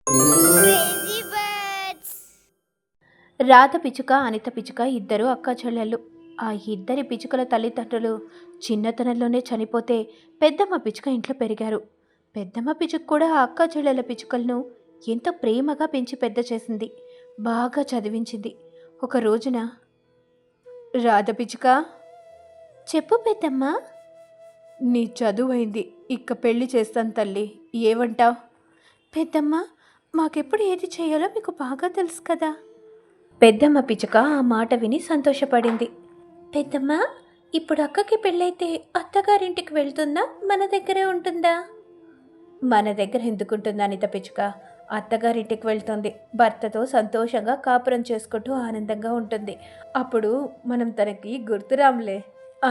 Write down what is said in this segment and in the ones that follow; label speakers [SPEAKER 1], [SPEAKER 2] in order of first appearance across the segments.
[SPEAKER 1] Crazy birds.
[SPEAKER 2] Radha పిచ్చుక అనిత పిచ్చుక ఇద్దరు అక్కా చెల్లెళ్ళు. ఆ ఇద్దరి పిచ్చుకల తల్లిదండ్రులు చిన్నతనంలోనే చనిపోతే పెద్దమ్మ పిచ్చుక ఇంట్లో పెరిగారు. పెద్దమ్మ పిచ్చుక కూడా ఆ అక్కా చెల్లెల పిచ్చుకలను ఎంతో ప్రేమగా పెంచి పెద్ద చేసింది, బాగా చదివించింది. ఒక రోజున రాధ పిచ్చుక, చెప్పు పెద్దమ్మ, నీ చదువైంది, ఇక పెళ్లి చేస్తాను తల్లి, ఏమంటావ్? పెద్దమ్మ, మాకెప్పుడు ఏది చేయాలో మీకు బాగా తెలుసు కదా. పెద్దమ్మ పిచ్చుక ఆ మాట విని సంతోషపడింది. పెద్దమ్మ, ఇప్పుడు అక్కకి పెళ్ళైతే అత్తగారింటికి వెళ్తుందా, మన దగ్గరే ఉంటుందా? మన దగ్గర ఎందుకుంటుందా అనిత పిచ్చుక? అత్తగారింటికి వెళ్తుంది. భర్తతో సంతోషంగా కాపురం చేసుకుంటూ ఆనందంగా ఉంటుంది. అప్పుడు మనం తనకి గుర్తురాంలే.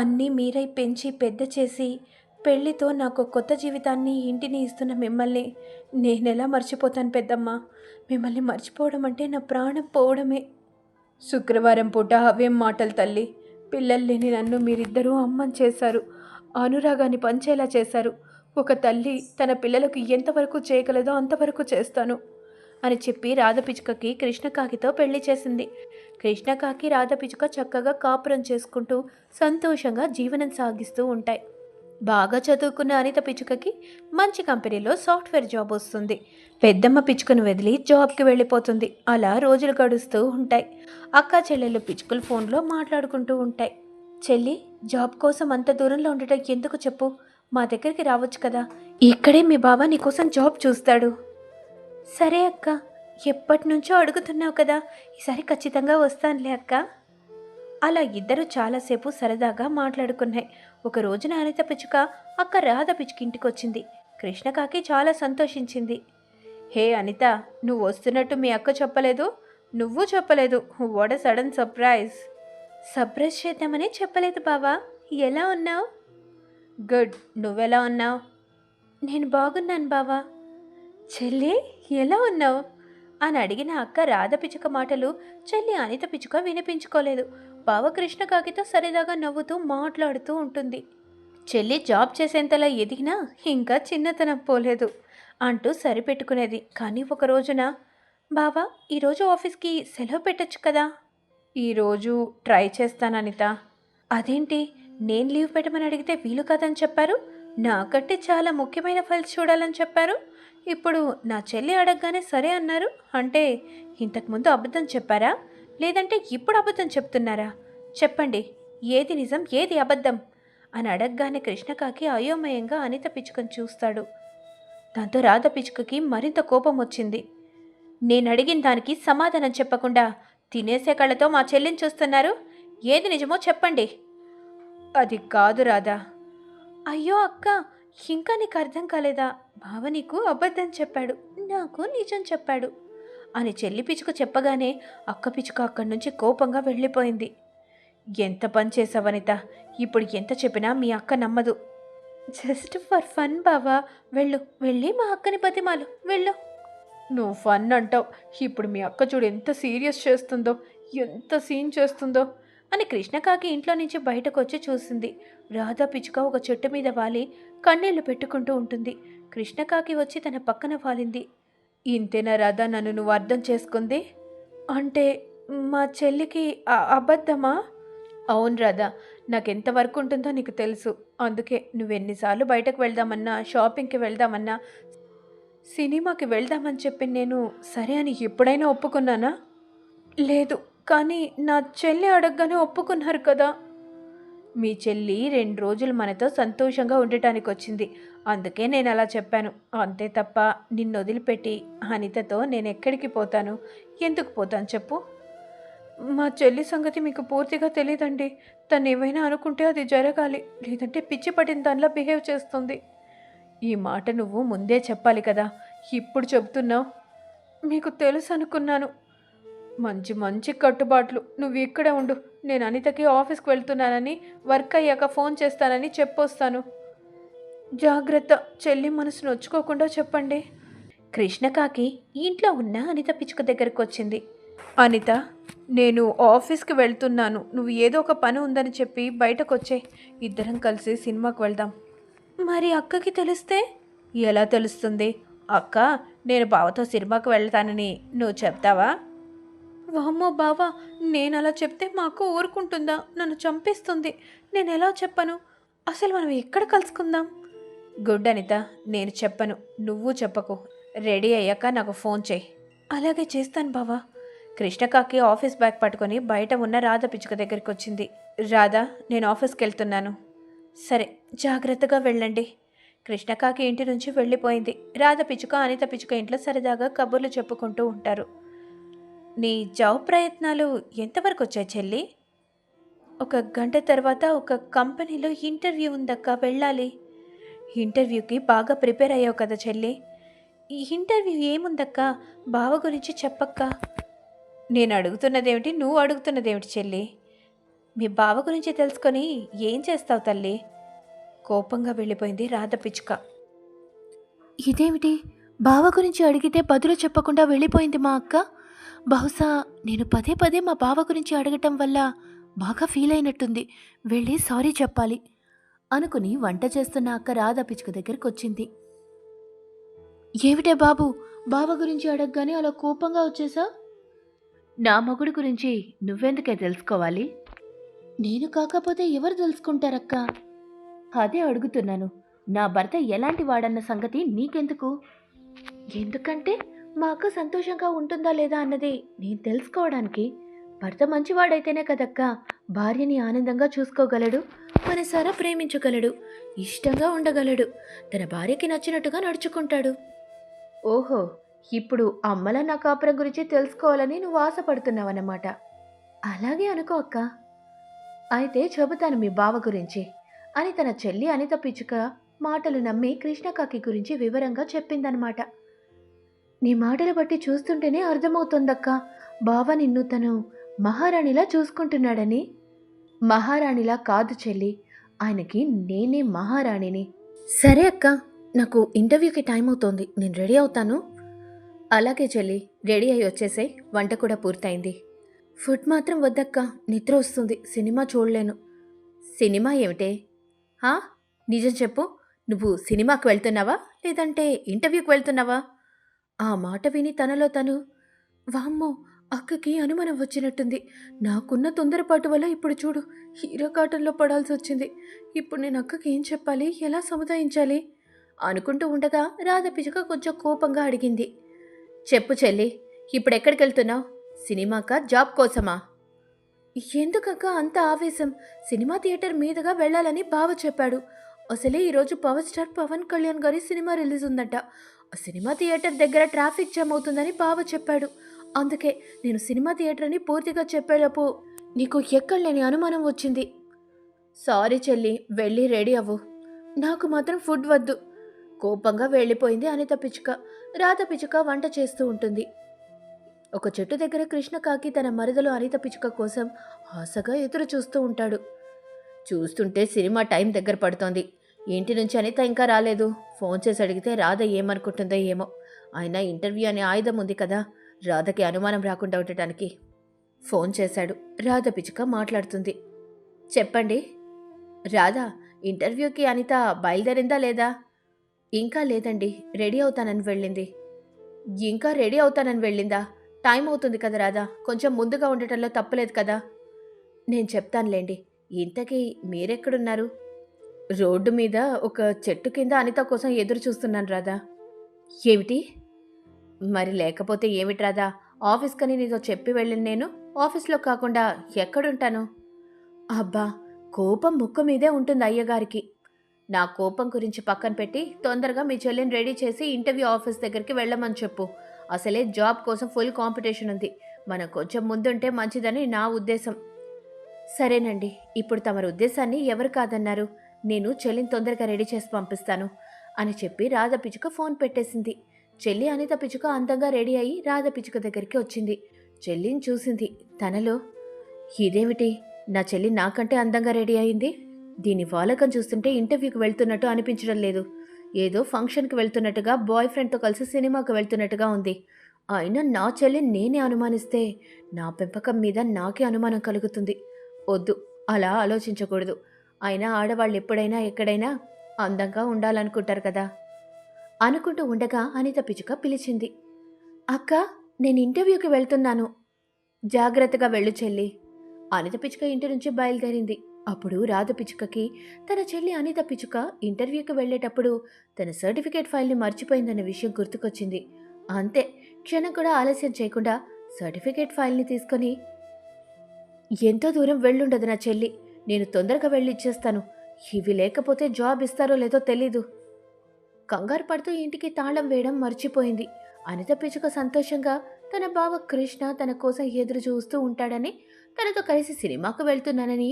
[SPEAKER 2] అన్నీ మీరై పెంచి పెద్ద చేసి పెళ్లితో నాకు కొత్త జీవితాన్ని ఇంటిని ఇస్తున్న మిమ్మల్ని నేనెలా మర్చిపోతాను పెద్దమ్మ? మిమ్మల్ని మర్చిపోవడం అంటే నా ప్రాణం పోవడమే. శుక్రవారం పూట అవేం మాటలు తల్లి. పిల్లలు లేని నన్ను మీరిద్దరూ అమ్మని చేశారు, అనురాగాన్ని పంచేలా చేశారు. ఒక తల్లి తన పిల్లలకు ఎంతవరకు చేయగలదో అంతవరకు చేస్తాను అని చెప్పి రాధపిచుకకి కృష్ణకాకితో పెళ్లి చేసింది. కృష్ణకాకి రాధపిచుక చక్కగా కాపురం చేసుకుంటూ సంతోషంగా జీవనం సాగిస్తూ ఉంటాయి. బాగా చదువుకున్న అనిత పిచ్చుకకి మంచి కంపెనీలో సాఫ్ట్వేర్ జాబ్ వస్తుంది. పెద్దమ్మ పిచ్చుకను వదిలి జాబ్కి వెళ్ళిపోతుంది. అలా రోజులు గడుస్తూ ఉంటాయి. అక్కా చెల్లెళ్ళు పిచ్చుకలు ఫోన్లో మాట్లాడుకుంటూ ఉంటాయి. చెల్లి, జాబ్ కోసం అంత దూరంలో ఉండటం ఎందుకు చెప్పు, మా దగ్గరికి రావచ్చు కదా, ఇక్కడే మీ బావ నీకోసం జాబ్ చూస్తాడు. సరే అక్క, ఎప్పటి నుంచో అడుగుతున్నావు కదా, ఈసారి ఖచ్చితంగా వస్తానులే అక్క. అలా ఇద్దరు చాలాసేపు సరదాగా మాట్లాడుకున్నాయి. ఒక రోజున అనిత పిచ్చుక అక్క రాధ పిచ్చుక ఇంటికి వచ్చింది. కృష్ణకాకి చాలా సంతోషించింది. హే అనిత, నువ్వు వస్తున్నట్టు మీ అక్క చెప్పలేదు, నువ్వు చెప్పలేదు. What a sudden surprise. Surprise చేద్దామని చెప్పలేదు బావా. ఎలా ఉన్నావు? గుడ్, నువ్వెలా ఉన్నావు? నేను బాగున్నాను బావా. చెల్లి, ఎలా ఉన్నావు అని అడిగిన అక్క రాధ పిచ్చుక మాటలు చెల్లి అనిత పిచ్చుక వినిపించుకోలేదు. బావ కృష్ణకాకితో సరదాగా నవ్వుతూ మాట్లాడుతూ ఉంటుంది. చెల్లి జాబ్ చేసేంతలా ఎదిగినా ఇంకా చిన్నతనం పోలేదు అంటూ సరిపెట్టుకునేది. కానీ ఒక రోజున, బావా ఈరోజు ఆఫీస్కి సెలవు పెట్టచ్చు కదా. ఈరోజు ట్రై చేస్తాను అనిత. అదేంటి, నేను లీవ్ పెట్టమని అడిగితే వీలు కాదని చెప్పారు, నాకంటే చాలా ముఖ్యమైన ఫైల్స్ చూడాలని చెప్పారు. ఇప్పుడు నా చెల్లి అడగగానే సరే అన్నారు అంటే ఇంతకుముందు అబద్ధం చెప్పారా, లేదంటే ఇప్పుడు అబద్ధం చెప్తున్నారా? చెప్పండి, ఏది నిజం ఏది అబద్ధం అని అడగగానే కృష్ణకాకి అయోమయంగా అనిత పిచ్చుకని చూస్తాడు. దాంతో రాధ పిచ్చుకకి మరింత కోపం వచ్చింది. నేను అడిగిన దానికి సమాధానం చెప్పకుండా తినేసే కళ్ళతో మా చెల్లిని చూస్తున్నారు, ఏది నిజమో చెప్పండి. అది కాదు రాధా. అయ్యో అక్క, ఇంకా నీకు అర్థం కాలేదా? బావ నీకు అబద్ధం చెప్పాడు, నాకు నిజం చెప్పాడు అని చెల్లి పిచ్చుక చెప్పగానే అక్క పిచ్చుక అక్కడి నుంచి కోపంగా వెళ్ళిపోయింది. ఎంత పని చేసావనిత, ఇప్పుడు ఎంత చెప్పినా మీ అక్క నమ్మదు. జస్ట్ ఫర్ ఫన్ బావా, వెళ్ళు, వెళ్ళి మా అక్కని బతిమాలు, వెళ్ళు. నువ్వు ఫన్ అంటావు, ఇప్పుడు మీ అక్క చూడు ఎంత సీరియస్ చేస్తుందో, ఎంత సీన్ చేస్తుందో అని కృష్ణకాకి ఇంట్లో నుంచి బయటకు వచ్చి చూసింది. రాధా పిచ్చుక ఒక చెట్టు మీద వాలి కన్నీళ్లు పెట్టుకుంటూ ఉంటుంది. కృష్ణకాకి వచ్చి తన పక్కన వాలింది. ఇంతేనా రాధా నన్ను నువ్వు అర్థం చేసుకుంది? అంటే మా చెల్లికి అబద్ధమా? అవును రాధా, నాకెంత వర్క్ ఉంటుందో నీకు తెలుసు. అందుకే నువ్వెన్నిసార్లు బయటకు వెళ్దామన్నా, షాపింగ్కి వెళ్దామన్నా, సినిమాకి వెళ్దామని చెప్పి నేను సరే అని ఎప్పుడైనా ఒప్పుకున్నానా? లేదు. కానీ నా చెల్లి అడగగానే ఒప్పుకున్నారు కదా. మీ చెల్లి 2 రోజులు మనతో సంతోషంగా ఉండటానికి వచ్చింది, అందుకే నేను అలా చెప్పాను. అంతే తప్ప నిన్ను వదిలిపెట్టి అనితతో నేను ఎక్కడికి పోతాను, ఎందుకు పోతాను చెప్పు? మా చెల్లి సంగతి మీకు పూర్తిగా తెలియదండి. తను ఏమైనా అనుకుంటే అది జరగాలి, లేదంటే పిచ్చి పట్టిన దానిలా బిహేవ్ చేస్తుంది. ఈ మాట నువ్వు ముందే చెప్పాలి కదా, ఇప్పుడు చెబుతున్నావు. మీకు తెలుసు అనుకున్నాను. మంచి మంచి కట్టుబాట్లు. నువ్వు ఇక్కడే ఉండు, నేను అనితకి ఆఫీస్కి వెళ్తున్నానని, వర్క్ అయ్యాక ఫోన్ చేస్తానని చెప్పొస్తాను. జాగ్రత్త, చెల్లి మనసు నొచ్చుకోకుండా చెప్పండి. కృష్ణకాకి ఇంట్లో ఉన్న అనిత పిచ్చుక దగ్గరకు వచ్చింది. అనిత, నేను ఆఫీస్కి వెళ్తున్నాను, నువ్వు ఏదో ఒక పని ఉందని చెప్పి బయటకు వచ్చే, ఇద్దరం కలిసి సినిమాకి వెళ్దాం. మరి అక్కకి తెలిస్తే? ఎలా తెలుస్తుంది? అక్క నేను బావతో సినిమాకు వెళ్తానని నువ్వు చెప్తావా? వామ్మో బావా, నేను అలా చెప్తే మా అక్క ఊరుకుంటుందా? నన్ను చంపేస్తుంది. నేను ఎలా చెప్పను? అసలు మనం ఎక్కడ కలుసుకుందాం? గుడ్ అనిత, నేను చెప్పను, నువ్వు చెప్పకు. రెడీ అయ్యాక నాకు ఫోన్ చేయి. అలాగే చేస్తాను బావా. కృష్ణకాకి ఆఫీస్ బ్యాగ్ పట్టుకొని బయట ఉన్న రాధ పిచ్చుక దగ్గరికి వచ్చింది. రాధా, నేను ఆఫీస్కి వెళ్తున్నాను. సరే, జాగ్రత్తగా వెళ్ళండి. కృష్ణకాకి ఇంటి నుంచి వెళ్ళిపోయింది. రాధ పిచ్చుక అనిత పిచ్చుక ఇంట్లో సరదాగా కబుర్లు చెప్పుకుంటూ ఉంటారు. నీ జాబ్ ప్రయత్నాలు ఎంతవరకు వచ్చాయి చెల్లి? 1 గంట తర్వాత ఒక కంపెనీలో ఇంటర్వ్యూ ఉందక్క, వెళ్ళాలి. ఇంటర్వ్యూకి బాగా ప్రిపేర్ అయ్యావు కదా చెల్లి? ఈ ఇంటర్వ్యూ ఏముందక్క, బావ గురించి చెప్పక్క. నేను అడుగుతున్నదేమిటి, నువ్వు అడుగుతున్నదేమిటి చెల్లి? మీ బావ గురించి తెలుసుకొని ఏం చేస్తావు తల్లి? కోపంగా వెళ్ళిపోయింది రాధ పిచ్చుక. ఇదేమిటి, బావ గురించి అడిగితే బదులు చెప్పకుండా వెళ్ళిపోయింది మా అక్క. బహుశా నేను పదే పదే మా బావ గురించి అడగటం వల్ల బాగా ఫీల్ అయినట్టుంది. వెళ్ళి సారీ చెప్పాలి అనుకుని వంట చేస్తున్న అక్క రాధ పిచ్చుక దగ్గరికి వచ్చింది. ఏమిటే బాబు, బావ గురించి అడగగానే అలా కోపంగా వచ్చేసా? నా మొగుడు గురించి నువ్వెందుకే తెలుసుకోవాలి? నేను కాకపోతే ఎవరు తెలుసుకుంటారక్క? అదే అడుగుతున్నాను. నా భర్త ఎలాంటి వాడన్న సంగతి నీకెందుకు? ఎందుకంటే మా అక్క సంతోషంగా ఉంటుందా లేదా అన్నది నేను తెలుసుకోవడానికి. భర్త మంచివాడైతేనే కదక్క భార్యని ఆనందంగా చూసుకోగలడు, మనసారా ప్రేమించగలడు, ఇష్టంగా ఉండగలడు, తన భార్యకి నచ్చినట్టుగా నడుచుకుంటాడు. ఓహో, ఇప్పుడు అమ్మల నా కాపురం గురించి తెలుసుకోవాలని నువ్వు ఆశపడుతున్నావన్నమాట. అలాగే అనుకో అక్క. అయితే చెబుతాను మీ బావ గురించి అని తన చెల్లి అనిత పిచ్చుక మాటలు నమ్మి కృష్ణకాకి గురించి వివరంగా చెప్పిందనమాట. నీ మాటలు బట్టి చూస్తుంటేనే అర్థమవుతోందక్క, బావ నిన్ను తను మహారాణిలా చూసుకుంటున్నాడని. మహారాణిలా కాదు చెల్లి, ఆయనకి నేనే మహారాణిని. సరే అక్క, నాకు ఇంటర్వ్యూకి టైం అవుతోంది, నేను రెడీ అవుతాను. అలాగే చెల్లి, రెడీ అయ్యి వచ్చేసే, వంట కూడా పూర్తయింది. ఫుడ్ మాత్రం వద్దక్క, నిద్ర వస్తుంది, సినిమా చూడలేను. సినిమా ఏమిటే? హా, నిజం చెప్పు, నువ్వు సినిమాకి వెళ్తున్నావా లేదంటే ఇంటర్వ్యూకి వెళ్తున్నావా? ఆ మాట విని తనలో తను, వామ్మో, అక్కకి అనుమానం వచ్చినట్టుంది. నాకున్న తొందరపాటు వల్ల ఇప్పుడు చూడు హీరో కాటంలో పడాల్సి వచ్చింది. ఇప్పుడు నేను అక్కకి ఏం చెప్పాలి, ఎలా సముదాయించాలి అనుకుంటూ ఉండగా రాధ పిచ్చుక కొంచెం కోపంగా అడిగింది. చెప్పు చెల్లి, ఇప్పుడు ఎక్కడికి వెళ్తున్నావు? సినిమాకా, జాబ్ కోసమా? ఎందుకక్క అంత ఆవేశం? సినిమా థియేటర్ మీదుగా వెళ్ళాలని బావ చెప్పాడు. అసలే ఈరోజు పవర్ స్టార్ పవన్ కళ్యాణ్ గారి సినిమా రిలీజ్ ఉందట. ఆ సినిమా థియేటర్ దగ్గర ట్రాఫిక్ జామ్ అవుతుందని బావ చెప్పాడు. అందుకే నేను సినిమా థియేటర్ అని పూర్తిగా చెప్పేలోపు నీకు ఎక్కడలేని అనుమానం వచ్చింది. సారీ చెల్లి, వెళ్ళి రెడీ అవ్వు. నాకు మాత్రం ఫుడ్ వద్దు. కోపంగా వెళ్ళిపోయింది అనిత పిచ్చుక. రాధ పిచ్చుక వంట చేస్తూ ఉంటుంది. ఒక చెట్టు దగ్గర కృష్ణకాకి తన మరదలు అనిత పిచ్చుక కోసం ఆశగా ఎదురు చూస్తూ ఉంటాడు. చూస్తుంటే సినిమా టైం దగ్గర పడుతోంది. ఇంటి నుంచి అనిత ఇంకా రాలేదు. ఫోన్ చేసి అడిగితే రాధ ఏమనుకుంటుందో ఏమో. అయినా ఇంటర్వ్యూ అనే ఆయుధం ఉంది కదా, రాధకి అనుమానం రాకుండా ఉండటానికి. ఫోన్ చేశాడు. రాధ పిచ్చుక మాట్లాడుతుంది. చెప్పండి. రాధ, ఇంటర్వ్యూకి అనిత బయలుదేరిందా లేదా? ఇంకా లేదండి, రెడీ అవుతానని వెళ్ళింది. ఇంకా రెడీ అవుతానని వెళ్ళిందా? టైం అవుతుంది కదా రాధా, కొంచెం ముందుగా ఉండటంలో తప్పులేదు కదా. నేను చెప్తానులేండి. ఇంతకీ మీరెక్కడున్నారు? రోడ్డు మీద ఒక చెట్టు కింద అనిత కోసం ఎదురు చూస్తున్నాను రాధా. ఏమిటి? మరి లేకపోతే ఏమిటి రాధా, ఆఫీస్కని నీతో చెప్పి వెళ్ళిన నేను ఆఫీస్లో కాకుండా ఎక్కడుంటాను? అబ్బా, కోపం ముక్కు మీదే ఉంటుంది అయ్యగారికి. నా కోపం గురించి పక్కన పెట్టి తొందరగా మీ చెల్లిని రెడీ చేసి ఇంటర్వ్యూ ఆఫీస్ దగ్గరికి వెళ్ళమని చెప్పు. అసలే జాబ్ కోసం ఫుల్ కాంపిటీషన్ ఉంది. మనం కొంచెం ముందుంటే మంచిదని నా ఉద్దేశం. సరేనండి, ఇప్పుడు తమరి ఉద్దేశాన్ని ఎవరు కాదన్నారు. నేను చెల్లిని తొందరగా రెడీ చేసి పంపిస్తాను అని చెప్పి రాధ పిచ్చుక ఫోన్ పెట్టేసింది. చెల్లి అనిత పిచ్చుక అందంగా రెడీ అయ్యి రాధ పిచ్చుక దగ్గరికి వచ్చింది. చెల్లిని చూసింది. తనలో, ఇదేమిటి, నా చెల్లి నాకంటే అందంగా రెడీ అయింది. దీని వాలకం చూస్తుంటే ఇంటర్వ్యూకి వెళ్తున్నట్టు అనిపించడం లేదు. ఏదో ఫంక్షన్కి వెళ్తున్నట్టుగా, బాయ్ ఫ్రెండ్తో కలిసి సినిమాకి వెళ్తున్నట్టుగా ఉంది. అయినా నా చెల్లి నేనే అనుమానిస్తే నా పెంపకం మీద నాకే అనుమానం కలుగుతుంది. వద్దు, అలా ఆలోచించకూడదు. అయినా ఆడవాళ్ళు ఎప్పుడైనా ఎక్కడైనా అందంగా ఉండాలనుకుంటారు కదా. అనుకుంటూ ఉండగా అనిత పిచ్చుక పిలిచింది. అక్క, నేను ఇంటర్వ్యూకి వెళ్తున్నాను. జాగ్రత్తగా వెళ్ళు చెల్లి. అనిత పిచ్చుక ఇంటి నుంచి బయలుదేరింది. అప్పుడు రాధ పిచ్చుకకి తన చెల్లి అనిత పిచ్చుక ఇంటర్వ్యూకి వెళ్ళేటప్పుడు తన సర్టిఫికేట్ ఫైల్ని మర్చిపోయిందన్న విషయం గుర్తుకొచ్చింది. అంతే, క్షణం కూడా ఆలస్యం చేయకుండా సర్టిఫికేట్ ఫైల్ని తీసుకొని, ఎంతో దూరం వెళ్ళుండదు నా చెల్లి, నేను తొందరగా వెళ్ళి ఇచ్చేస్తాను. ఇవి లేకపోతే జాబ్ ఇస్తారో లేదో తెలీదు. కంగారు పడుతూ ఇంటికి తాళం వేయడం మర్చిపోయింది. అనిత పిచ్చుక సంతోషంగా తన బావ కృష్ణ తన కోసం ఎదురు చూస్తూ ఉంటాడని, తనతో కలిసి సినిమాకు వెళ్తున్నానని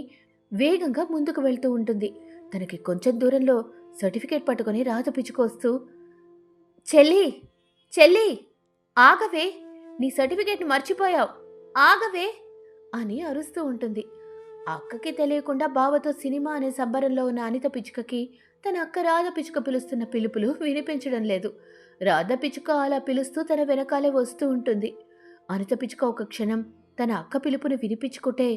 [SPEAKER 2] వేగంగా ముందుకు వెళ్తూ ఉంటుంది. తనకి కొంచెం దూరంలో సర్టిఫికేట్ పట్టుకొని రాధ పిచ్చుక వస్తూ, చెల్లి చెల్లి ఆగవే, నీ సర్టిఫికేట్ని మర్చిపోయావు, ఆగవే అని అరుస్తూ ఉంటుంది. అక్కకి తెలియకుండా బావతో సినిమా అనే సంబరంలో ఉన్న అనిత పిచ్చుకకి తన అక్క రాధ పిచ్చుక పిలుస్తున్న పిలుపులు వినిపించడం లేదు. రాధ పిచ్చుక అలా పిలుస్తూ తన వెనకాలే వస్తూ ఉంటుంది. అనిత పిచ్చుక ఒక క్షణం తన అక్క పిలుపుని వినిపించుకుంటే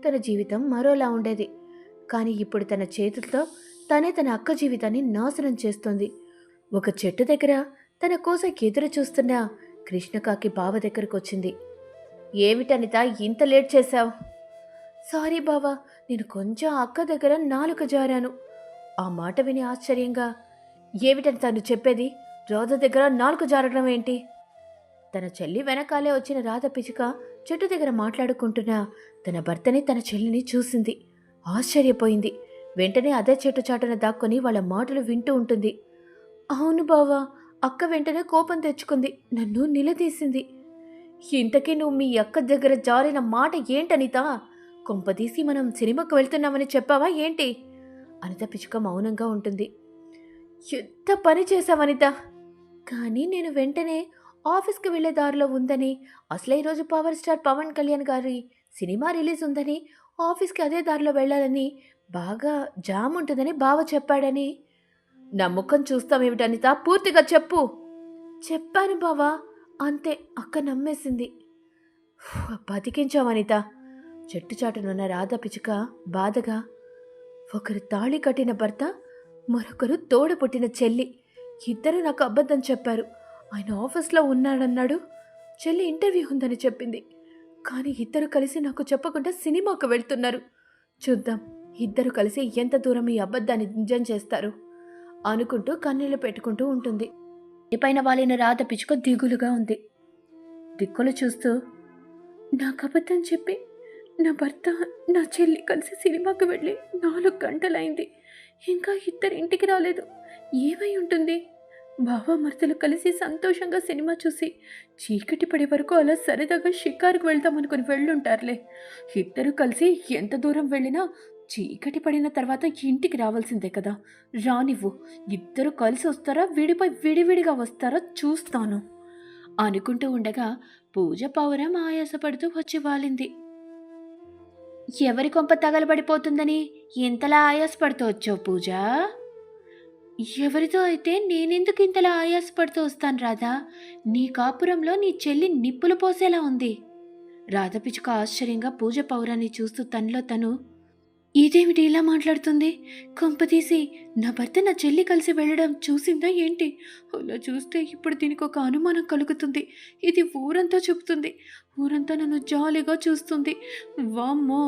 [SPEAKER 2] తన జీవితం మరోలా ఉండేది. కానీ ఇప్పుడు తన చేతులతో తనే తన అక్క జీవితాన్ని నాశనం చేస్తోంది. ఒక చెట్టు దగ్గర తన కోసం ఎదురు చూస్తున్న కృష్ణకాకి బావ దగ్గరకు వచ్చింది. ఏమిటనిత ఇంత లేట్ చేశావు? సారీ బావా, నేను కొంచెం అక్క దగ్గర నాలుక జారాను. ఆ మాట విని ఆశ్చర్యంగా, ఏమిటని తను చెప్పేది? రాధ దగ్గర నాలుక జారడం ఏంటి? తన చెల్లి వెనకాలే వచ్చిన రాధ పిచ్చుక చెట్టు దగ్గర మాట్లాడుకుంటున్న తన భర్తని తన చెల్లిని చూసింది. ఆశ్చర్యపోయింది. వెంటనే అదే చెట్టు చాటున దాక్కొని వాళ్ళ మాటలు వింటూ ఉంటుంది. అవును బావా, అక్క వెంటనే కోపం తెచ్చుకుంది, నన్ను నిలదీసింది. ఇంతకీ నువ్వు మీ అక్క దగ్గర జారిన మాట ఏంటనితా? కొంపదీసి మనం సినిమాకు వెళ్తున్నామని చెప్పావా ఏంటి? అనిత పిచ్చుక మౌనంగా ఉంటుంది. ఎంత పని చేశావనిత! కానీ నేను వెంటనే ఆఫీస్కి వెళ్లే దారిలో ఉందని, అసలే ఈరోజు పవర్ స్టార్ పవన్ కళ్యాణ్ గారి సినిమా రిలీజ్ ఉందని, ఆఫీస్కి అదే దారిలో వెళ్ళాలని, బాగా జామ్ ఉంటుందని బావ చెప్పాడని. నా ముఖం చూస్తామేమిటనిత, పూర్తిగా చెప్పు. చెప్పాను బావా, అంతే, అక్క నమ్మేసింది. బతికించావనిత. చెట్టు చాటునున్న రాధ పిచ్చుక బాధగా, ఒకరు తాళి కట్టిన భర్త, మరొకరు తోడ పుట్టిన చెల్లి, ఇద్దరు నాకు అబద్ధం చెప్పారు. ఆయన ఆఫీస్లో ఉన్నాడన్నాడు, చెల్లి ఇంటర్వ్యూ ఉందని చెప్పింది. కానీ ఇద్దరు కలిసి నాకు చెప్పకుండా సినిమాకు వెళ్తున్నారు. చూద్దాం, ఇద్దరు కలిసి ఎంత దూరం ఈ అబద్ధాన్ని నిజం చేస్తారు అనుకుంటూ కన్నీళ్లు పెట్టుకుంటూ ఉంటుంది. పైన వాలిన రాధ పిచ్చుక దిగులుగా ఉంది. దిక్కులు చూస్తూ, నాకు అబద్ధం చెప్పి నా భర్త నా చెల్లి కలిసి సినిమాకు వెళ్ళి 4 గంటలైంది, ఇంకా ఇద్దరు ఇంటికి రాలేదు. ఏమై ఉంటుంది? బావమర్దలు కలిసి సంతోషంగా సినిమా చూసి చీకటి పడే వరకు అలా సరదాగా షికారుకు వెళ్దామనుకుని వెళ్ళుంటారులే. ఇద్దరు కలిసి ఎంత దూరం వెళ్ళినా చీకటి పడిన తర్వాత ఇంటికి రావాల్సిందే కదా. రానివ్వు, ఇద్దరు కలిసి వస్తారా విడిపోయి విడివిడిగా వస్తారా చూస్తాను అనుకుంటూ ఉండగా పూజ పౌరం ఆయాసపడుతూ వచ్చి వాలింది. ఎవరి కొంప తగలబడిపోతుందని ఎంతలా ఆయాసపడుతూ వచ్చావు పూజ? ఎవరితో అయితే నేనెందుకు ఇంతలా ఆయాసపడుతూ వస్తాను రాధా? నీ కాపురంలో నీ చెల్లి నిప్పులు పోసేలా ఉంది. రాధ పిచ్చుక ఆశ్చర్యంగా పూజ పౌరాన్ని చూస్తూ తనలో తను, ఇదేమిటి ఇలా మాట్లాడుతుంది? కొంపతీసి నా భర్త నా చెల్లి కలిసి వెళ్ళడం చూసిందా ఏంటి? అలా చూస్తే ఇప్పుడు దీనికి ఒక అనుమానం కలుగుతుంది. ఇది ఊరంతా చెబుతుంది. ఊరంతా నన్ను జాలిగా చూస్తుంది. వామ్మో,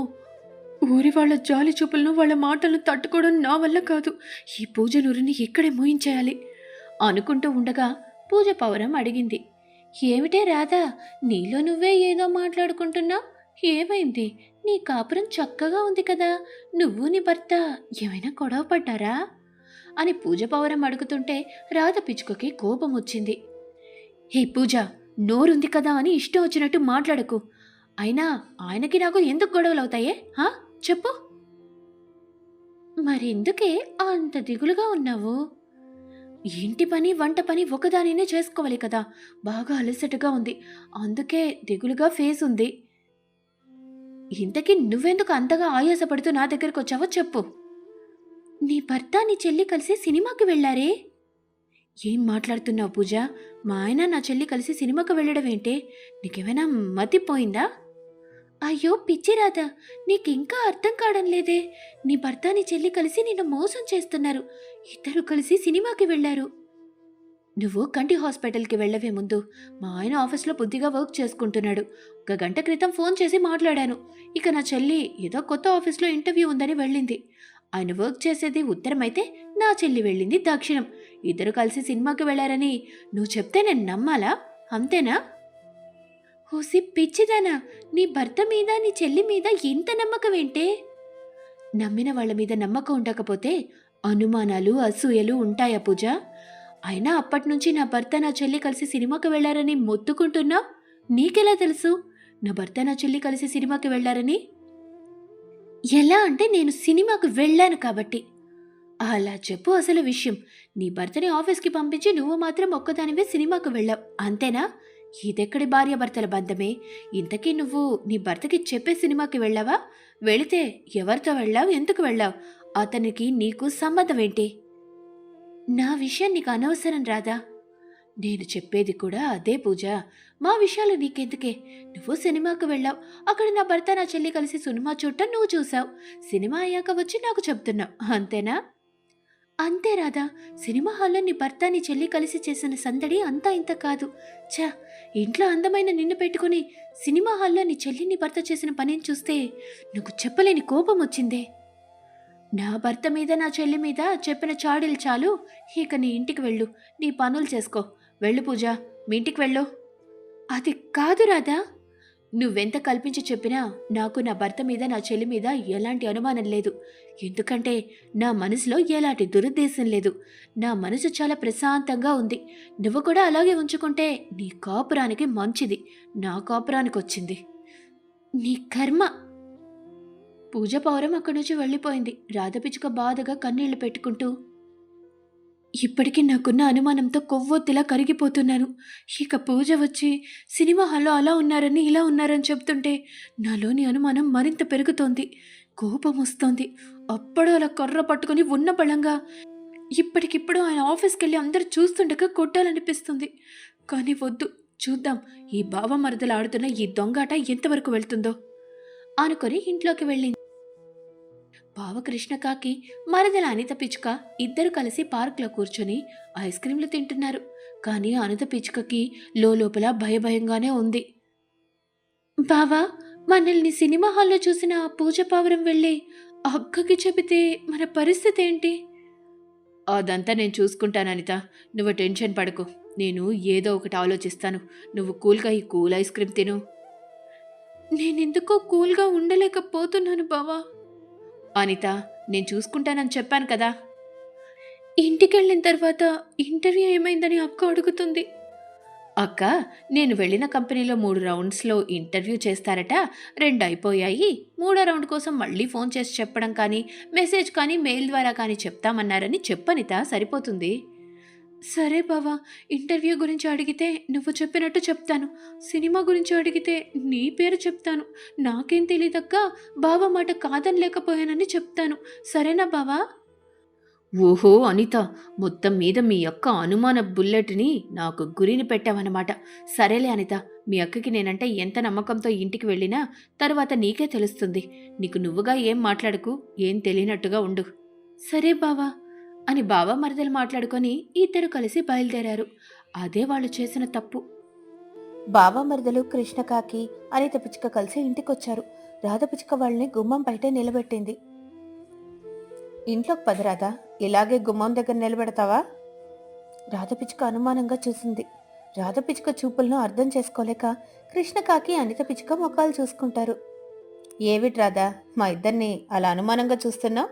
[SPEAKER 2] ఊరి వాళ్ళ జాలి చూపులను, వాళ్ళ మాటలను తట్టుకోవడం నా వల్ల కాదు. ఈ పూజ నూరిని ఇక్కడే మోయించేయాలి అనుకుంటూ ఉండగా పూజ పౌరం అడిగింది, ఏమిటే రాధా, నీలో నువ్వే ఏదో మాట్లాడుకుంటున్నా? ఏమైంది? నీ కాపురం చక్కగా ఉంది కదా, నువ్వు నీ భర్త ఏమైనా గొడవ పడ్డారా అని పూజ పౌరం అడుగుతుంటే రాధ పిచ్చుకకి కోపం వచ్చింది. హే పూజ, నోరుంది కదా అని ఇష్టం వచ్చినట్టు మాట్లాడకు. అయినా ఆయనకి నాకు ఎందుకు గొడవలు అవుతాయే? చెప్పు. మరెందుకే అంత దిగులుగా ఉన్నావు? ఇంటి పని వంట పని ఒకదానినే చేసుకోవాలి కదా, బాగా అలసటగా ఉంది, అందుకే దిగులుగా ఫేస్ ఉంది. ఇంతకీ నువ్వెందుకు అంతగా ఆయాసపడుతూ నా దగ్గరకు వచ్చావో చెప్పు. నీ భర్త నీ చెల్లి కలిసి సినిమాకి వెళ్ళారే? ఏం మాట్లాడుతున్నావు పూజ? మా ఆయన నా చెల్లి కలిసి సినిమాకి వెళ్ళడం ఏంటే? నీకేమైనా మతిపోయిందా? అయ్యో పిచ్చి రాధా, నీకింకా అర్థం కావడం లేదే. నీ భర్త నీ చెల్లి కలిసి నిన్ను మోసం చేస్తున్నారు. ఇద్దరు కలిసి సినిమాకి వెళ్ళారు. నువ్వు కంటి హాస్పిటల్కి వెళ్ళవే ముందు మా ఆయన ఆఫీస్లో బుద్ధిగా వర్క్ చేసుకుంటున్నాడు. 1 గంట క్రితం ఫోన్ చేసి మాట్లాడాను. ఇక నా చెల్లి ఏదో కొత్త ఆఫీస్లో ఇంటర్వ్యూ ఉందని వెళ్ళింది. ఆయన వర్క్ చేసేది ఉత్తరం అయితే నా చెల్లి వెళ్ళింది దక్షిణం. ఇద్దరు కలిసి సినిమాకి వెళ్ళారని నువ్వు చెప్తే నేను నమ్మాలా? అంతేనా? హోసి పిచ్చిదానా, నీ భర్త మీద నీ చెల్లి మీద ఎంత నమ్మకం ఏంటే? నమ్మిన వాళ్ళ మీద నమ్మకం ఉండకపోతే అనుమానాలు అసూయలు ఉంటాయా పూజ? అయినా అప్పటినుంచి నా భర్త నా చెల్లి కలిసి సినిమాకి వెళ్లారని మొత్తుకుంటున్నా, నీకెలా తెలుసు నా భర్త నా చెల్లి కలిసి సినిమాకి వెళ్లారని? ఎలా అంటే నేను సినిమాకి వెళ్ళాను కాబట్టి. అలా చెప్పు అసలు విషయం. నీ భర్తని ఆఫీస్కి పంపించి నువ్వు మాత్రం ఒక్కదానివే సినిమాకి వెళ్ళావు, అంతేనా? ఇదెక్కడి భార్యాభర్తల బంధమే? ఇంతకీ నువ్వు నీ భర్తకి చెప్పే సినిమాకి వెళ్ళావా? వెళితే ఎవరితో వెళ్ళావు, ఎందుకు వెళ్ళావు? అతనికి నీకు సంబంధం ఏంటి? నా విషయం నీకు అనవసరం రాదా? నేను చెప్పేది కూడా అదే పూజ. మా విషయాలు నీకెందుకే? నువ్వు సినిమాకి వెళ్ళావు, అక్కడ నా భర్త నా చెల్లి కలిసి సినిమా చూడటం నువ్వు చూసావు. సినిమా అయ్యాక వచ్చి నాకు చెప్తున్నావు, అంతేనా? అంతే రాదా? సినిమా హాల్లో నీ భర్త నీ చెల్లి కలిసి చేసిన సందడి అంతా ఇంత కాదు. ఛా, ఇంట్లో అందమైన నిన్ను పెట్టుకుని సినిమా హాల్లో నీ చెల్లి నీ భర్త చేసిన పనిని చూస్తే నాకు చెప్పలేని కోపం వచ్చిందే. నా భర్త మీద నా చెల్లి మీద చెప్పిన చాడీలు చాలు. ఇక నీ ఇంటికి వెళ్ళు, నీ పనులు చేసుకో. వెళ్ళు పూజ, మీ ఇంటికి వెళ్ళు. అది కాదు రాధా. నువ్వెంత కల్పించి చెప్పినా నాకు నా భర్త మీద నా చెల్లి మీద ఎలాంటి అనుమానం లేదు. ఎందుకంటే నా మనసులో ఎలాంటి దురుద్దేశం లేదు. నా మనసు చాలా ప్రశాంతంగా ఉంది. నువ్వు కూడా అలాగే ఉంచుకుంటే నీ కాపురానికి మంచిది. నా కాపురానికి వచ్చింది నీ కర్మ. పూజ పౌరం అక్కడి నుంచి వెళ్ళిపోయింది. రాధపిచ్చుక బాధగా కన్నీళ్లు పెట్టుకుంటూ, ఇప్పటికీ నాకున్న అనుమానంతో కొవ్వొత్తిలా కరిగిపోతున్నాను. ఇక పూజ వచ్చి సినిమా హాల్లో అలా ఉన్నారని ఇలా ఉన్నారని చెప్తుంటే నాలోని అనుమానం మరింత పెరుగుతోంది. కోపం వస్తోంది. అప్పుడు అలా కర్ర పట్టుకుని ఉన్న బలంగా ఇప్పటికిప్పుడు ఆయన ఆఫీస్కి వెళ్ళి అందరూ చూస్తుండగా కొట్టాలనిపిస్తుంది. కానీ వద్దు, చూద్దాం ఈ బావమరదలు ఆడుతున్న ఈ దొంగాట ఎంతవరకు వెళ్తుందో అనుకొని ఇంట్లోకి వెళ్ళింది. బావ కృష్ణకాకి, మరదల అనిత పిచ్చుక ఇద్దరు కలిసి పార్క్లో కూర్చొని ఐస్ క్రీంలు తింటున్నారు. కానీ అనిత పిచ్చుకకి లోపల భయభయంగానే ఉంది. బావా, మనల్ని సినిమా హాల్లో చూసిన ఆ పూజ పావురం వెళ్ళి అక్కకి చెబితే మన పరిస్థితి ఏంటి? అదంతా నేను చూసుకుంటాను అనిత, నువ్వు టెన్షన్ పడకు. నేను ఏదో ఒకటి ఆలోచిస్తాను. నువ్వు కూల్గా ఈ కూల్ ఐస్ క్రీమ్ తిను. నేనెందుకో కూల్గా ఉండలేకపోతున్నాను బావా. అనిత, నేను చూసుకుంటానని చెప్పాను కదా. ఇంటికెళ్ళిన తర్వాత ఇంటర్వ్యూ ఏమైందని అక్క అడుగుతుంది. అక్క, నేను వెళ్ళిన కంపెనీలో 3 రౌండ్స్లో ఇంటర్వ్యూ చేస్తారట. 2 అయిపోయాయి. 3వ రౌండ్ కోసం మళ్ళీ ఫోన్ చేసి చెప్పడం కానీ, మెసేజ్ కానీ, మెయిల్ ద్వారా కానీ చెప్తామన్నారని చెప్పనిత, సరిపోతుంది. సరే బావా, ఇంటర్వ్యూ గురించి అడిగితే నువ్వు చెప్పినట్టు చెప్తాను. సినిమా గురించి అడిగితే నీ పేరు చెప్తాను. నాకేం తెలీదక్క, బావ మాట కాదనలేకపోయానని చెప్తాను. సరేనా బావా? ఓహో అనిత, మొత్తం మీద మీ అక్క అనుమాన బుల్లెట్ని నాకు గురిని పెట్టావన్నమాట. సరేలే అనిత, మీ అక్కకి నేనంటే ఎంత నమ్మకంతో ఇంటికి వెళ్ళినా తర్వాత నీకే తెలుస్తుంది. నీకు నువ్వుగా ఏం మాట్లాడకు, ఏం తెలియనట్టుగా ఉండు. సరే బావా అని బావ మరదలు మాట్లాడుకొని ఇద్దరు కలిసి బయలుదేరారు. అదే వాళ్ళు చేసిన తప్పు. బావ మరదలు కృష్ణకాకి, అనిత పిచ్చుక కలిసి ఇంటికొచ్చారు. రాధ పిచ్చుక వాళ్ళని గుమ్మం బయటే నిలబెట్టింది. ఇంట్లోకి పద రాధా, ఇలాగే గుమ్మం దగ్గర నిలబెడతావా? రాధ పిచ్చుక అనుమానంగా చూసింది. రాధ పిచ్చుక చూపులను అర్థం చేసుకోలేక కృష్ణకాకి, అనిత పిచ్చుక ముఖాలు చూసుకుంటారు. ఏవిటి రాధా, మా ఇద్దరిని అలా అనుమానంగా చూస్తున్నావు?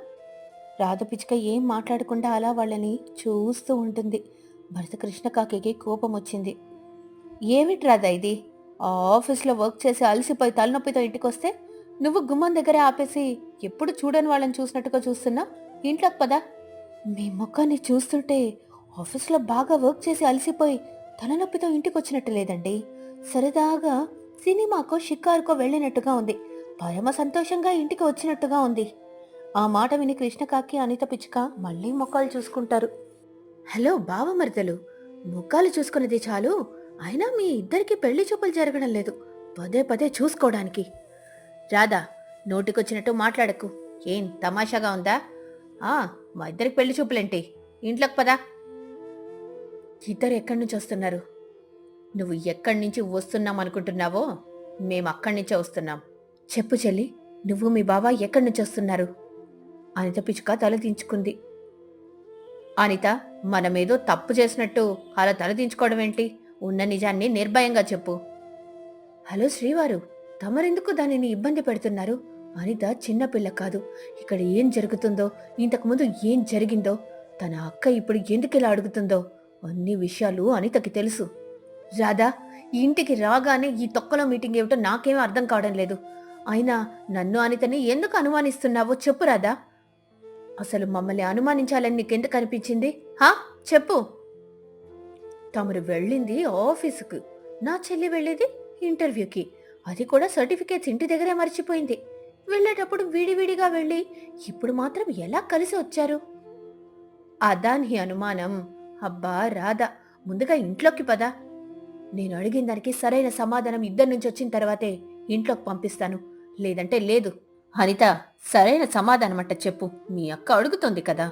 [SPEAKER 2] రాధ పిచ్చుక ఏం మాట్లాడకుండా అలా వాళ్ళని చూస్తూ ఉంటుంది. భరత కృష్ణకాకి కోపం వచ్చింది. ఏమిటి రాధా ఇది? ఆఫీస్లో వర్క్ చేసి అలసిపోయి తలనొప్పితో ఇంటికొస్తే నువ్వు గుమ్మం దగ్గరే ఆపేసి ఎప్పుడు చూడని వాళ్ళని చూసినట్టుగా చూస్తున్నా. ఇంట్లోకి పదా. మీ ముఖాన్ని చూస్తుంటే ఆఫీస్లో బాగా వర్క్ చేసి అలసిపోయి తలనొప్పితో ఇంటికి వచ్చినట్టు లేదండి. సరదాగా సినిమాకో షికారుకో వెళ్ళినట్టుగా ఉంది. పరమ సంతోషంగా ఇంటికి వచ్చినట్టుగా ఉంది. ఆ మాట విని కృష్ణకాకి, అనిత పిచ్చుక మళ్ళీ ముఖాలు చూసుకుంటారు. హలో బావమరిదలు, ముఖాలు చూసుకునేది చాలు. అయినా మీ ఇద్దరికి పెళ్లి చూపులు జరగడం లేదు, పదే పదే చూసుకోవడానికి. రాధా, నోటికొచ్చినట్టు మాట్లాడకు. ఏం తమాషాగా ఉందా? మా ఇద్దరికి పెళ్లి చూపులేంటి? ఇంట్లోకి పదా. ఇద్దరు ఎక్కడి నుంచి వస్తున్నారు? నువ్వు ఎక్కడి నుంచి వస్తున్నాం అనుకుంటున్నావో మేము అక్కడి నుంచే వస్తున్నాం. చెప్పు చెల్లి, నువ్వు మీ బావ ఎక్కడి నుంచి వస్తున్నారు? అనిత పిచ్చుక తల దించుకుంది. అనిత, మనమేదో తప్పు చేసినట్టు అలా తల దించుకోవడం ఏంటి? ఉన్న నిజాన్ని నిర్భయంగా చెప్పు. హలో శ్రీవారు, తమరెందుకు దానిని ఇబ్బంది పెడుతున్నారు? అనిత చిన్నపిల్ల కాదు. ఇక్కడ ఏం జరుగుతుందో, ఇంతకుముందు ఏం జరిగిందో, తన అక్క ఇప్పుడు ఎందుకిలా అడుగుతుందో అన్ని విషయాలు అనితకి తెలుసు. రాధా, ఇంటికి రాగానే ఈ తొక్కలో మీటింగ్ ఏమిటో నాకేం అర్థం కావడం లేదు. అయినా నన్ను అనితని ఎందుకు అనుమానిస్తున్నావో చెప్పు రాధా. అసలు మమ్మల్ని అనుమానించాలని నీకెందుకు అనిపించింది? హా, చెప్పు. తమరు వెళ్ళింది ఆఫీసుకు, నా చెల్లి వెళ్ళేది ఇంటర్వ్యూకి. అది కూడా సర్టిఫికేట్స్ ఇంటి దగ్గరే మర్చిపోయింది. వెళ్ళేటప్పుడు విడివిడిగా వెళ్ళి ఇప్పుడు మాత్రం ఎలా కలిసి వచ్చారు? అదా నీ అనుమానం? అబ్బా రాధా, ముందుగా ఇంట్లోకి పదా. నేను అడిగిన దానికి సరైన సమాధానం ఇద్దరి నుంచి వచ్చిన తర్వాతే ఇంట్లోకి పంపిస్తాను, లేదంటే లేదు. అనిత, సరైన సమాధానం అంట చెప్పు. మీ అక్క అడుగుతోంది కదా.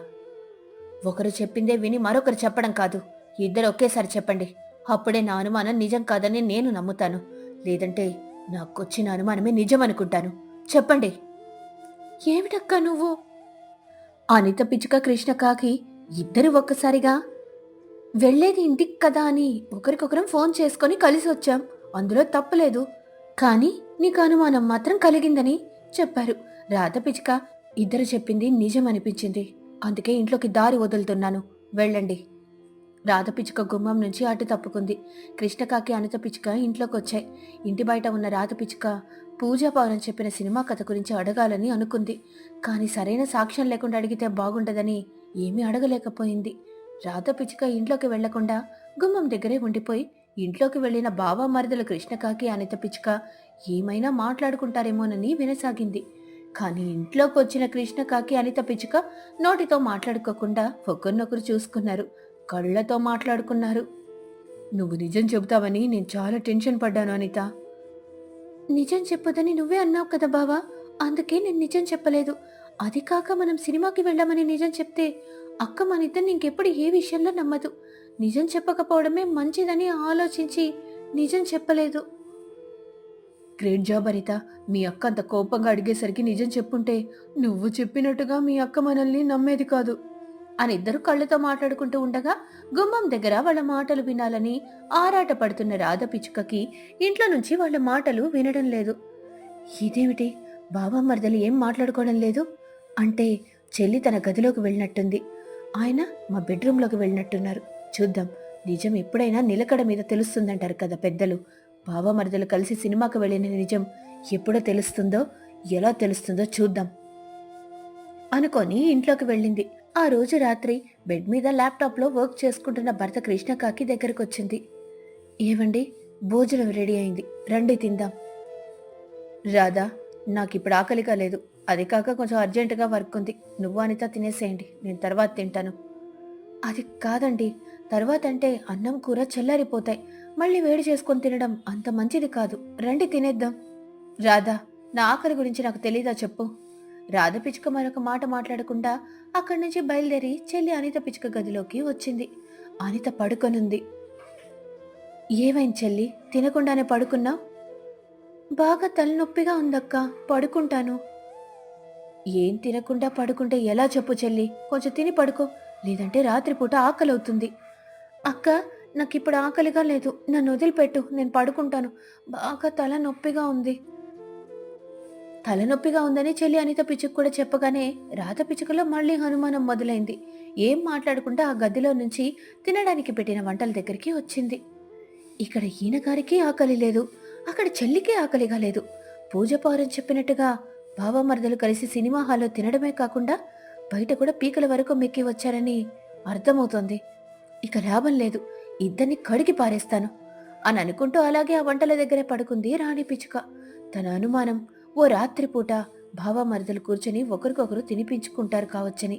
[SPEAKER 2] ఒకరు చెప్పిందే విని మరొకరు చెప్పడం కాదు, ఇద్దరు ఒకేసారి చెప్పండి. అప్పుడే నా అనుమానం నిజం కాదని నేను నమ్ముతాను, లేదంటే నాకొచ్చిన అనుమానమే నిజం అనుకుంటాను. చెప్పండి. ఏమిటక్కా నువ్వు? అనిత పిచ్చుక కృష్ణకాకి ఇద్దరు ఒక్కసారిగా వెళ్లేది ఇంటికి కదా అని ఒకరికొకరం ఫోన్ చేసుకుని కలిసి వచ్చాం, అందులో తప్పులేదు. కానీ నీకు అనుమానం మాత్రం కలిగిందని చెప్పారు. రాధ పిచ్చుక ఇద్దరు చెప్పింది నిజం అనిపించింది, అందుకే ఇంట్లోకి దారి వదులుతున్నాను, వెళ్ళండి. రాధ పిచ్చుక గుమ్మం నుంచి అటు తప్పుకుంది. కృష్ణకాకి అనిత పిచ్చుక ఇంట్లోకి వచ్చాయి. ఇంటి బయట ఉన్న రాధ పిచ్చుక పూజా పౌరం చెప్పిన సినిమా కథ గురించి అడగాలని అనుకుంది. కానీ సరైన సాక్ష్యం లేకుండా అడిగితే బాగుండదని ఏమీ అడగలేకపోయింది. రాధ పిచ్చుక ఇంట్లోకి వెళ్లకుండా గుమ్మం దగ్గరే ఉండిపోయి ఇంట్లోకి వెళ్లిన బావ మరదలు కృష్ణకాకి అనిత పిచ్చుక ఏమైనా మాట్లాడుకుంటారేమోనని వినసాగింది. కానీ ఇంట్లోకి వచ్చిన కృష్ణకాకి అనిత పిచ్చుక నోటితో మాట్లాడుకోకుండా ఒకరినొకరు చూసుకున్నారు, కళ్ళతో మాట్లాడుకున్నారు. నువ్వు నిజం చెబుతావని నేను చాలా టెన్షన్ పడ్డాను అనిత. నిజం చెప్పదని నువ్వే అన్నావు కదా బావా, అందుకే నేను నిజం చెప్పలేదు. అది కాక మనం సినిమాకి వెళ్ళామని నిజం చెప్తే అక్క మన ఇద్దరిని ఇంకెప్పుడు ఏ విషయంలో నమ్మదు. నిజం చెప్పకపోవడమే మంచిదని ఆలోచించి నిజం చెప్పలేదు. Great job Anitha. మీ అక్క అంత కోపంగా అడిగేసరికి నిజం చెప్పుంటే నువ్వు చెప్పినట్టుగా మీ అక్క మనల్ని నమ్మేది కాదు అని ఇద్దరు కళ్ళతో మాట్లాడుకుంటూ ఉండగా గుమ్మం దగ్గర వాళ్ళ మాటలు వినాలని ఆరాట పడుతున్న రాధ పిచ్చుకకి ఇంట్లో నుంచి వాళ్ళ మాటలు వినడం లేదు. ఇదేమిటి, బాబా మరదలు ఏం మాట్లాడుకోవడం లేదు? అంటే చెల్లి తన గదిలోకి వెళ్ళినట్టుంది, ఆయన మా బెడ్రూమ్లోకి వెళ్ళినట్టున్నారు. చూద్దాం, నిజం ఎప్పుడైనా నిలకడ మీద తెలుస్తుందంటారు కదా పెద్దలు. బాబా మరదలు కలిసి సినిమాకి వెళ్ళిన నిజం ఎప్పుడో తెలుస్తుందో, ఎలా తెలుస్తుందో చూద్దాం అనుకొని ఇంట్లోకి వెళ్ళింది. ఆ రోజు రాత్రి బెడ్ మీద ల్యాప్టాప్లో వర్క్ చేసుకుంటున్న భర్త కృష్ణకాకి దగ్గరకు వచ్చింది. ఏవండి, భోజనం రెడీ అయింది, రండి తిందాం. రాధా, నాకిప్పుడు ఆకలిగా లేదు, అది కాక కొంచెం అర్జెంటుగా వర్క్ ఉంది. నువ్వు అనిత తినేసేయండి, నేను తర్వాత తింటాను. అది కాదండి, తర్వాత అంటే అన్నం కూర చల్లారిపోతాయి, మళ్ళీ వేడి చేసుకొని తినడం అంత మంచిది కాదు, రండి తినేద్దాం. రాధా, నా ఆకలి గురించి నాకు తెలీదా చెప్పు. రాధ పిచ్చుక మరొక మాట మాట్లాడకుండా అక్కడి నుంచి బయలుదేరి చెల్లి అనిత పిచ్చుక గదిలోకి వచ్చింది. అనిత పడుకొనుంది. ఏమైంది చెల్లి, తినకుండానే పడుకున్నావు? బాగా తలనొప్పిగా ఉందక్కా, పడుకుంటాను. ఏం తినకుండా పడుకుంటే ఎలా చెప్పు చెల్లి, కొంచెం తిని పడుకో, లేదంటే రాత్రిపూట ఆకలవుతుంది. అక్క, నాకిప్పుడు ఆకలిగా లేదు, నన్ను వదిలిపెట్టు, నేను పడుకుంటాను, బాగా తలనొప్పిగా ఉంది. తలనొప్పిగా ఉందని చెల్లి అనిత పిచ్చుకు కూడా చెప్పగానే రాధ పిచ్చుకలో మళ్ళీ అనుమానం మొదలైంది. ఏం మాట్లాడకుండా ఆ గదిలో నుంచి తినడానికి పెట్టిన వంటల దగ్గరికి వచ్చింది. ఇక్కడ ఈయనగారికి ఆకలి లేదు, అక్కడ చెల్లికి ఆకలిగా లేదు. పూజ పౌరం చెప్పినట్టుగా బావమరదలు కలిసి సినిమా హాల్లో తినడమే కాకుండా బయట కూడా పీకల వరకు మెక్కి వచ్చారని అర్థమవుతోంది. ఇక లాభం లేదు, ఇద్దరిని కడిగి పారేస్తాను అని అనుకుంటూ అలాగే ఆ వంటల దగ్గరే పడుకుంది రాణి పిచ్చుక. తన అనుమానం ఓ రాత్రిపూట బావమరదలు కూర్చొని ఒకరికొకరు తినిపించుకుంటారు కావచ్చని.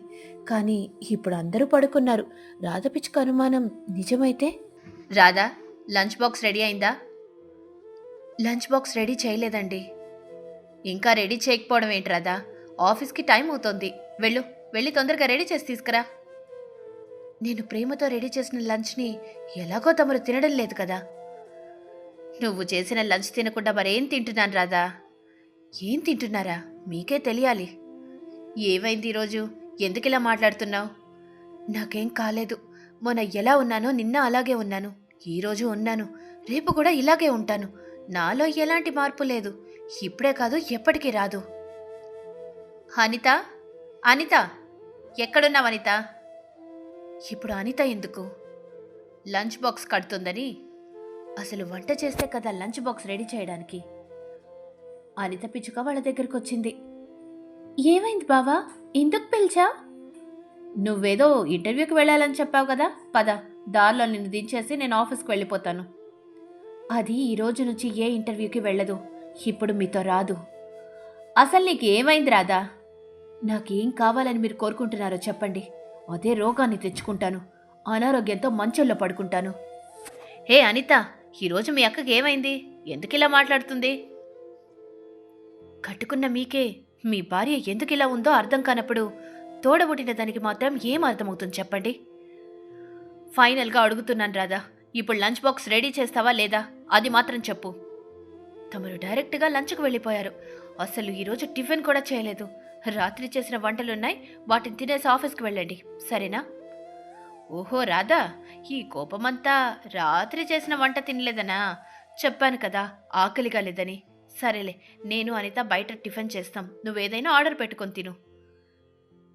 [SPEAKER 2] కానీ ఇప్పుడు అందరూ పడుకున్నారు. రాధ పిచ్చుక అనుమానం నిజమైతే. రాధా, లంచ్ బాక్స్ రెడీ అయిందా? లంచ్ బాక్స్ రెడీ చేయలేదండి. ఇంకా రెడీ చేయకపోవడం ఏంటి రాధా, ఆఫీస్కి టైం అవుతోంది, వెళ్ళి తొందరగా రెడీ చేసి తీసుకురా. నేను ప్రేమతో రెడీ చేసిన లంచ్ని ఎలాగో తమరు తినడం లేదు కదా. నువ్వు చేసిన లంచ్ తినకుండా మరేం తింటున్నాను రాధా. ఏం తింటున్నారా మీకే తెలియాలి. ఏమైంది ఈరోజు? ఎందుకిలా మాట్లాడుతున్నావు? నాకేం కాలేదు. మొన్న ఎలా ఉన్నానో నిన్న అలాగే ఉన్నాను, ఈరోజు ఉన్నాను, రేపు కూడా ఇలాగే ఉంటాను. నాలో ఎలాంటి మార్పు లేదు. ఇప్పుడే కాదు ఎప్పటికీ రాదు. అనిత, అనిత, ఎక్కడున్నావు అనిత? ఇప్పుడు అనిత ఎందుకు? లంచ్ బాక్స్ కడుతుందని. అసలు వంట చేస్తే కదా లంచ్ బాక్స్ రెడీ చేయడానికి. అనిత పిచ్చుక వాళ్ళ దగ్గరకు వచ్చింది. ఏమైంది బావా, ఎందుకు పిలిచా? నువ్వేదో ఇంటర్వ్యూకి వెళ్ళాలని చెప్పావు కదా, పద, దారిలో నిన్ను దించేసి నేను ఆఫీస్కి వెళ్ళిపోతాను. అది ఈ రోజు నుంచి ఏ ఇంటర్వ్యూకి వెళ్ళదు, ఇప్పుడు మీతో రాదు. అసలు నీకు ఏమైంది రాదా? నాకేం కావాలని మీరు కోరుకుంటున్నారో చెప్పండి, అదే రోగాన్ని తెచ్చుకుంటాను, అనారోగ్యంతో మంచంలో పడుకుంటాను. హే అనిత, ఈరోజు మీ అక్కకి ఏమైంది? ఎందుకిలా మాట్లాడుతుంది? కట్టుకున్న మీకే మీ భార్య ఎందుకిలా ఉందో అర్థం కానప్పుడు తోడబుట్టిన దానికి మాత్రం ఏం అర్థమవుతుంది చెప్పండి. ఫైనల్గా అడుగుతున్నాను రాధా, ఇప్పుడు లంచ్ బాక్స్ రెడీ చేస్తావా లేదా, అది మాత్రం చెప్పు. తమరు డైరెక్ట్గా లంచ్కి వెళ్ళిపోయారు. అసలు ఈరోజు టిఫిన్ కూడా చేయలేదు. రాత్రి చేసిన వంటలున్నాయి, వాటిని తినేసి ఆఫీస్కి వెళ్ళండి, సరేనా? ఓహో రాధా, ఈ కోపమంతా రాత్రి చేసిన వంట తినలేదనా? చెప్పాను కదా ఆకలిగా లేదని. సరేలే, నేను అనిత బయట టిఫిన్ చేస్తాం, నువ్వేదైనా ఆర్డర్ పెట్టుకొని తిను.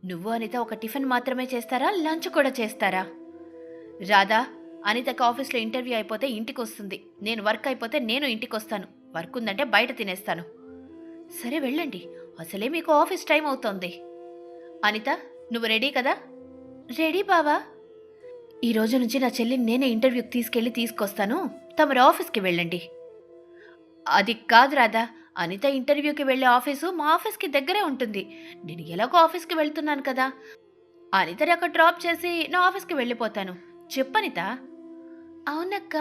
[SPEAKER 2] నువ్వు అనిత ఒక టిఫిన్ మాత్రమే చేస్తారా, లంచ్ కూడా చేస్తారా? రాధా, అనితకు ఆఫీస్లో ఇంటర్వ్యూ అయిపోతే ఇంటికి వస్తుంది, నేను వర్క్ అయిపోతే నేను ఇంటికి వస్తాను. వర్క్ ఉందంటే బయట తినేస్తాను. సరే వెళ్ళండి, అసలే మీకు ఆఫీస్ టైం అవుతోంది. అనిత, నువ్వు రెడీ కదా? రెడీ బావా. ఈ రోజు నుంచి నా చెల్లిని నేనే ఇంటర్వ్యూకి తీసుకొస్తాను, తమరు ఆఫీస్కి వెళ్ళండి. అది కాదు రాధా, అనిత ఇంటర్వ్యూకి వెళ్ళే ఆఫీసు మా ఆఫీస్కి దగ్గరే ఉంటుంది. నేను ఎలాగో ఆఫీస్కి వెళ్తున్నాను కదా, అనితని అక్కడ డ్రాప్ చేసి నా ఆఫీస్కి వెళ్ళిపోతాను. చెప్పనిత. అవునక్క,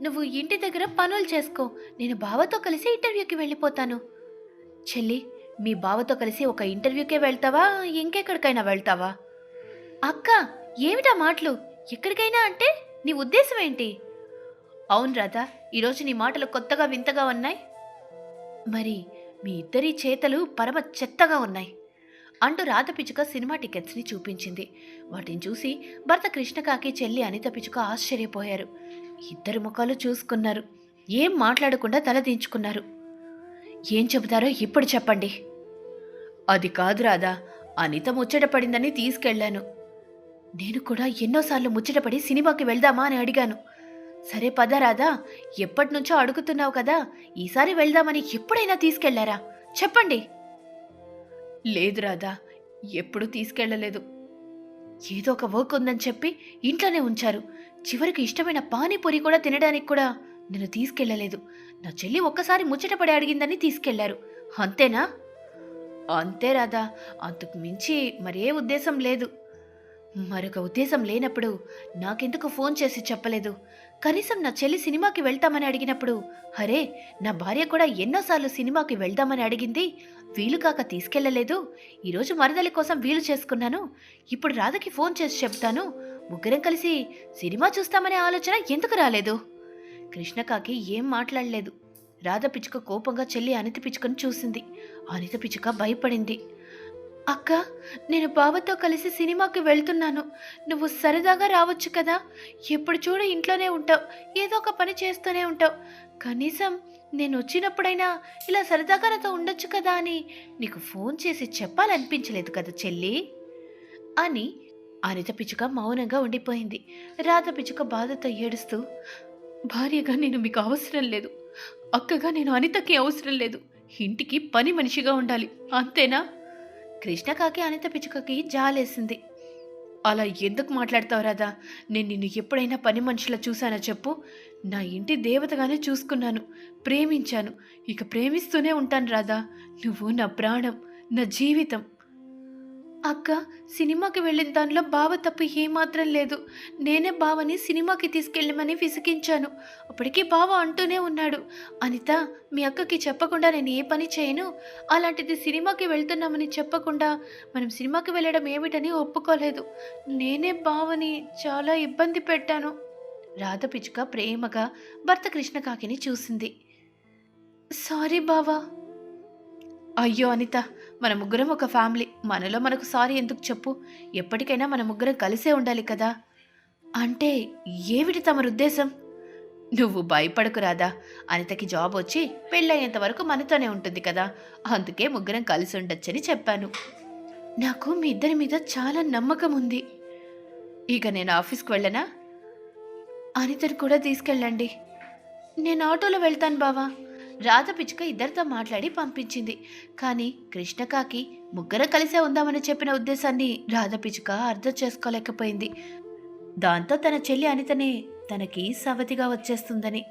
[SPEAKER 2] నువ్వు ఇంటి దగ్గర పనులు చేసుకో, నేను బావతో కలిసి ఇంటర్వ్యూకి వెళ్ళిపోతాను. చెల్లి, మీ బావతో కలిసి ఒక ఇంటర్వ్యూకే వెళ్తావా, ఇంకెక్కడికైనా వెళ్తావా? అక్క, ఏమిటా మాటలు? ఎక్కడికైనా అంటే నీ ఉద్దేశం ఏంటి? అవును రాధా, ఈరోజు నీ మాటలు కొత్తగా వింతగా ఉన్నాయి. మరి మీ ఇద్దరి చేతలు పరమ చెత్తగా ఉన్నాయి అంటూ రాధ పిచ్చుక సినిమా టికెట్స్ని చూపించింది. వాటిని చూసి భర్త కృష్ణకాకి, చెల్లి అనిత పిచ్చుక ఆశ్చర్యపోయారు. ఇద్దరు ముఖాలు చూసుకున్నారు, ఏం మాట్లాడకుండా తలదించుకున్నారు. ఏం చెబుతారో ఇప్పుడు చెప్పండి. అది కాదు రాధా, అనిత ముచ్చట పడిందని తీసుకెళ్లాను. నేను కూడా ఎన్నోసార్లు ముచ్చటపడి సినిమాకి వెళ్దామా అని అడిగాను. సరే పద రాధా, ఎప్పటినుంచో అడుగుతున్నావు కదా, ఈసారి వెళ్దామని ఎప్పుడైనా తీసుకెళ్లారా? చెప్పండి. లేదు రాధా, ఎప్పుడూ తీసుకెళ్లలేదు. ఏదో ఒక వర్క్ ఉందని చెప్పి ఇంట్లోనే ఉంచారు. చివరికి ఇష్టమైన పానీపూరి కూడా తినడానికి కూడా నన్ను తీసుకెళ్లలేదు. నా చెల్లి ఒక్కసారి ముచ్చటపడి అడిగిందని తీసుకెళ్లారు, అంతేనా? అంతే రాధా, అంతకు మించి మరే ఉద్దేశం లేదు. మరొక ఉద్దేశం లేనప్పుడు నాకెందుకు ఫోన్ చేసి చెప్పలేదు? కనీసం నా చెల్లి సినిమాకి వెళ్తామని అడిగినప్పుడు, అరే, నా భార్య కూడా ఎన్నోసార్లు సినిమాకి వెళ్దామని అడిగింది, వీలు కాక తీసుకెళ్లలేదు. ఈరోజు మరదలి కోసం వీలు చేసుకున్నాను, ఇప్పుడు రాధకి ఫోన్ చేసి చెప్తాను, ముగ్గురం కలిసి సినిమా చూస్తామనే ఆలోచన ఎందుకు రాలేదు? కృష్ణకాకి ఏం మాట్లాడలేదు. రాధ పిచ్చుక కోపంగా చెల్లి అనిత పిచ్చుకను చూసింది. అనిత పిచ్చుక భయపడింది. అక్క, నేను బావతో కలిసి సినిమాకి వెళ్తున్నాను, నువ్వు సరదాగా రావచ్చు కదా. ఎప్పుడు చూడు ఇంట్లోనే ఉంటావు, ఏదో ఒక పని చేస్తూనే ఉంటావు. కనీసం నేను వచ్చినప్పుడైనా ఇలా సరదాగా నాతో ఉండొచ్చు కదా అని నీకు ఫోన్ చేసి చెప్పాలనిపించలేదు కదా చెల్లి అని అనిత పిచ్చుక మౌనంగా ఉండిపోయింది. రాధ పిచ్చుక బాధతో ఏడుస్తూ, భార్యగా నేను మీకు అవసరం లేదు, అక్కగా నేను అనితకి అవసరం లేదు, ఇంటికి పని మనిషిగా ఉండాలి, అంతేనా? కృష్ణకాకి అనిత పిచ్చుకకి జాలేసింది. అలా ఎందుకు మాట్లాడతావు రాధా? నేను నిన్ను ఎప్పుడైనా పని మనిషిలా చూశానా చెప్పు? నా ఇంటి దేవతగానే చూసుకున్నాను, ప్రేమించాను, ఇక ప్రేమిస్తూనే ఉంటాను రాధా. నువ్వు నా ప్రాణం, నా జీవితం. అక్క, సినిమాకి వెళ్ళిన దానిలో బావ తప్పు ఏమాత్రం లేదు. నేనే బావని సినిమాకి తీసుకెళ్ళమని విసిగించాను. అప్పటికి బావ అంటూనే ఉన్నాడు, అనిత, మీ అక్కకి చెప్పకుండా నేను ఏ పని చేయను. అలాంటిది సినిమాకి వెళ్తున్నామని చెప్పకుండా మనం సినిమాకి వెళ్ళడం ఏమిటని ఒప్పుకోలేదు. నేనే బావని చాలా ఇబ్బంది పెట్టాను. రాధ పిచ్చుక ప్రేమగా భర్త కృష్ణకాకిని చూసింది. సారీ బావా. అయ్యో అనిత, మన ముగ్గురం ఒక ఫ్యామిలీ. మనలో మనకు సారీ ఎందుకు చెప్పు? ఎప్పటికైనా మన ముగ్గురం కలిసే ఉండాలి కదా. అంటే ఏమిటి తమరు ఉద్దేశం? నువ్వు భయపడకు రాదా. అనితకి జాబ్ వచ్చి పెళ్ళయ్యేంత వరకు మనతోనే ఉంటుంది కదా. అందుకే ముగ్గురం కలిసి ఉండొచ్చని చెప్పాను. నాకు మీ ఇద్దరి మీద చాలా నమ్మకం ఉంది. ఇక నేను ఆఫీస్కి వెళ్ళనా? అనితను కూడా తీసుకెళ్ళండి. నేను ఆటోలో వెళ్తాను బావా. రాధ పిచ్చుక ఇద్దరితో మాట్లాడి పంపించింది. కానీ కృష్ణకాకి ముగ్గురం కలిసే ఉందామని చెప్పిన ఉద్దేశాన్ని రాధ పిచ్చుక అర్థం చేసుకోలేకపోయింది. దాంతో తన చెల్లి అనితనే తనకి సవతిగా వచ్చేస్తుందని